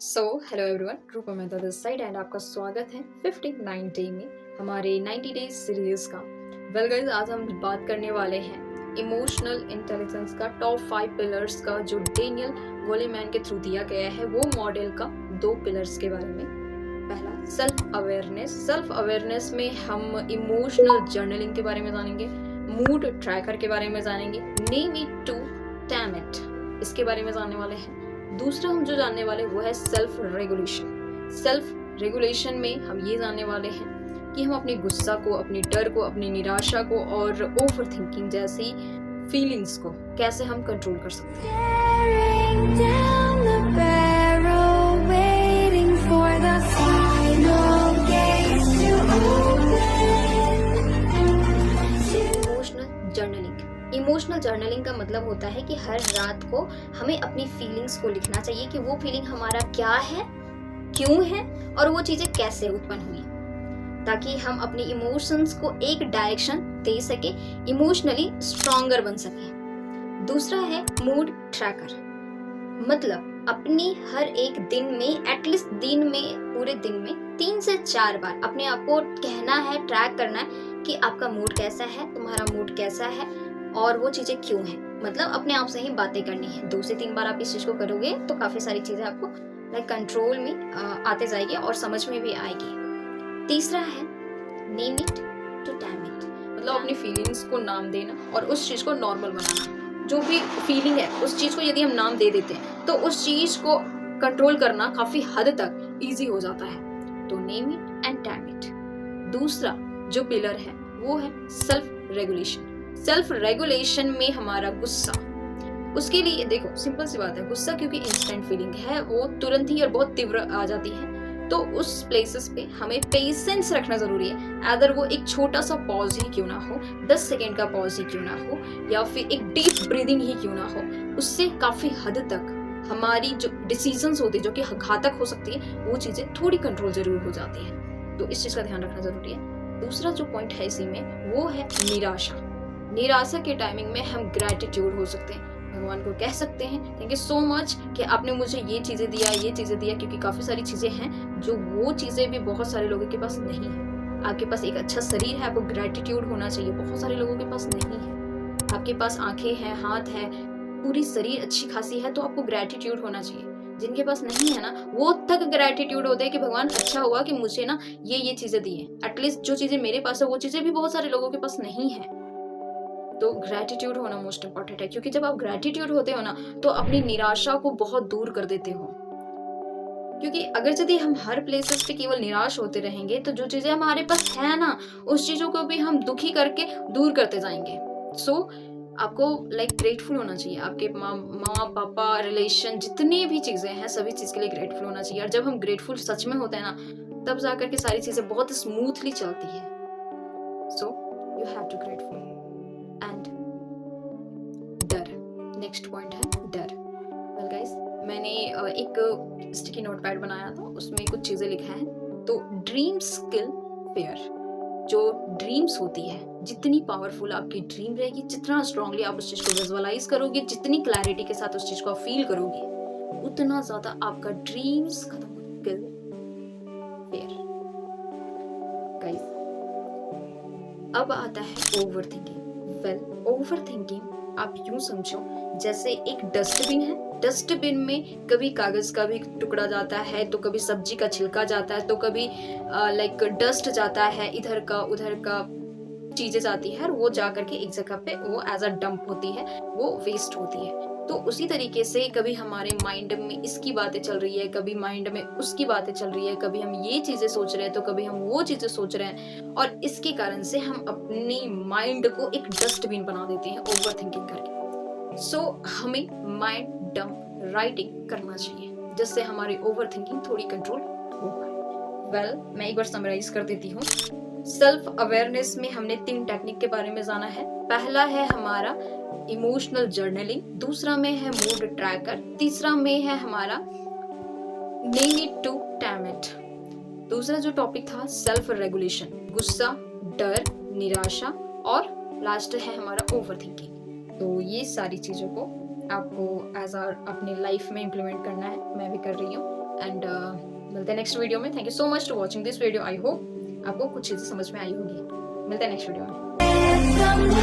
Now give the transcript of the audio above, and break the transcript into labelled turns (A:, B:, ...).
A: Hello everyone, Rupa Mehta this side and आपका स्वागत है 59 डे में हमारे 90 डेज सीरीज का। गाइस, आज हम बात करने वाले हैं इमोशनल इंटेलिजेंस का टॉप 5 पिलर्स का, जो डेनियल गोलेमैन के थ्रू दिया गया है, वो मॉडल का 2 पिलर्स के बारे में। पहला, सेल्फ अवेयरनेस में हम इमोशनल जर्नलिंग के बारे में जानेंगे, मूड ट्रैकर के बारे में जानेंगे, name it to tame it, इसके बारे में जानने वाले हैं। दूसरा हम जो जानने वाले वो है सेल्फ रेगुलेशन में हम ये जानने वाले हैं कि हम अपने गुस्सा को, अपने डर को, अपनी निराशा को और ओवर थिंकिंग जैसी फीलिंग्स को कैसे हम कंट्रोल कर सकते हैं। इमोशनल जर्नलिंग का मतलब होता है कि हर रात को हमें अपनी फीलिंग्स को लिखना चाहिए कि वो फीलिंग हमारा क्या है, क्यों है और वो चीजें कैसे उत्पन्न हुई, ताकि हम अपनी इमोशंस को एक डायरेक्शन दे सके, इमोशनली स्ट्रॉन्गर बन सके। दूसरा है मूड ट्रैकर, मतलब अपनी हर एक दिन में, एटलीस्ट पूरे दिन में 3 से 4 बार अपने आप को कहना है, ट्रैक करना है कि आपका मूड कैसा है, तुम्हारा मूड कैसा है और वो चीजें क्यों हैं। मतलब अपने आप से ही बातें करनी है। 2 से 3 बार आप इस चीज को करोगे तो काफी सारी चीजें आपको कंट्रोल में आते जाएगी और समझ में भी आएगी। तीसरा है name it to tame it, मतलब अपनी फीलिंग्स को नाम देना और उस चीज को नॉर्मल बनाना। जो भी फीलिंग है उस चीज को यदि हम नाम दे देते हैं तो उस चीज को कंट्रोल करना काफी हद तक इजी हो जाता है। तो name it and time it. दूसरा जो पिलर है वो है सेल्फ रेगुलेशन में हमारा गुस्सा। उसके लिए देखो, सिंपल सी बात है, गुस्सा क्योंकि इंस्टेंट फीलिंग है, वो तुरंत ही और बहुत तीव्र आ जाती है, तो उस प्लेसेस पे हमें पेशेंस रखना जरूरी है। अगर वो एक छोटा सा पॉज ही क्यों ना हो, 10 सेकेंड का पॉज ही क्यों ना हो, या फिर एक डीप ब्रीदिंग ही क्यों ना हो, उससे काफी हद तक हमारी जो डिसीजंस होती है, जो कि घातक हो सकती है, वो चीजें थोड़ी कंट्रोल जरूर हो जाती है। तो इस चीज का ध्यान रखना जरूरी है। दूसरा जो पॉइंट है इसी में वो है निराशा के टाइमिंग में हम ग्रैटिट्यूड हो सकते हैं, भगवान को कह सकते हैं थैंक यू सो मच कि आपने मुझे ये चीजें दिया, क्योंकि काफी सारी चीजें हैं जो वो चीजें भी बहुत सारे लोगों के पास नहीं है। आपके पास एक अच्छा शरीर है, आपको ग्रैटिट्यूड होना चाहिए, बहुत सारे लोगों के पास नहीं है। आपके पास आंखें हैं, हाथ है, पूरी शरीर अच्छी खासी है, तो आपको ग्रैटिट्यूड होना चाहिए। जिनके पास नहीं है ना, वो तक ग्रैटिट्यूड होता है कि भगवान अच्छा हुआ कि मुझे ना ये चीजें दी है। एटलीस्ट जो चीजें मेरे पास है वो चीजें भी बहुत सारे लोगों के पास नहीं है। तो ग्रैटिट्यूड होना मोस्ट इंपॉर्टेंट है, क्योंकि जब आप ग्रैटिट्यूड होते हो ना तो अपनी निराशा को बहुत दूर कर देते हो। क्योंकि अगर यदि हम हर प्लेसेस पे केवल निराश होते रहेंगे तो जो चीजें हमारे पास है ना, उस चीजों को भी हम दुखी करके दूर करते जाएंगे। आपको ग्रेटफुल होना चाहिए। आपके माँ पापा, रिलेशन, जितनी भी चीजें हैं, सभी चीज के लिए ग्रेटफुल होना चाहिए। और जब हम ग्रेटफुल सच में होते हैं ना, तब जाकर के सारी चीजें बहुत स्मूथली चलती है। You have to grateful. And डर, नेक्स्ट पॉइंट है डर। गाइस, मैंने एक स्टिकी नोटपैड बनाया था, उसमें कुछ चीजें लिखा है। तो ड्रीम्स किल फियर। जो ड्रीम्स होती है, जितनी पावरफुल आपकी ड्रीम रहेगी, जितना स्ट्रांगली आप उस चीज को विजुअलाइज करोगे, जितनी क्लैरिटी के साथ उस चीज को फील करोगे, उतना ज्यादा आपका ड्रीम्स खत्म होगा। किल फियर। गाइस, अब आता है ओवर थिंकिंग। ओवर थिंकिंग आप यूं समझो जैसे एक डस्टबिन है। डस्टबिन में कभी कागज का भी टुकड़ा जाता है, तो कभी सब्जी का छिलका जाता है, तो कभी डस्ट जाता है, इधर का उधर का चीजें जाती है, और वो जा करके एक जगह पे वो एज अ डंप होती है, वो वेस्ट होती है। तो उसी तरीके से कभी हमारे माइंड में इसकी बातें चल रही है, कभी माइंड में उसकी बातें चल रही है, कभी हम ये चीजें सोच रहे हैं तो कभी हम वो चीजें सोच रहे हैं, और इसके कारण से हम अपनी माइंड को एक डस्टबिन बना देते हैं ओवर थिंकिंग करके। हमें माइंड डंप राइटिंग करना चाहिए, जिससे हमारी ओवर थिंकिंग थोड़ी कंट्रोल होगा। मैं एक बार समराइज कर देती हूँ। सेल्फ अवेयरनेस में हमने 3 टेक्निक के बारे में जाना है। पहला है हमारा इमोशनल जर्नलिंग, दूसरा में है मूड ट्रैकर, तीसरा में है हमारा name it to tame it. दूसरा जो टॉपिक था सेल्फ रेगुलेशन, गुस्सा, डर, निराशा, और लास्ट है हमारा ओवर थिंकिंग। तो ये सारी चीजों को आपको एज अपने लाइफ में इम्प्लीमेंट करना है। मैं भी कर रही हूँ एंड मिलते हैं नेक्स्ट वीडियो में। Thank you so much to watching this video. I hope आपको कुछ चीज़ें समझ में आई होगी। मिलते हैं नेक्स्ट वीडियो में।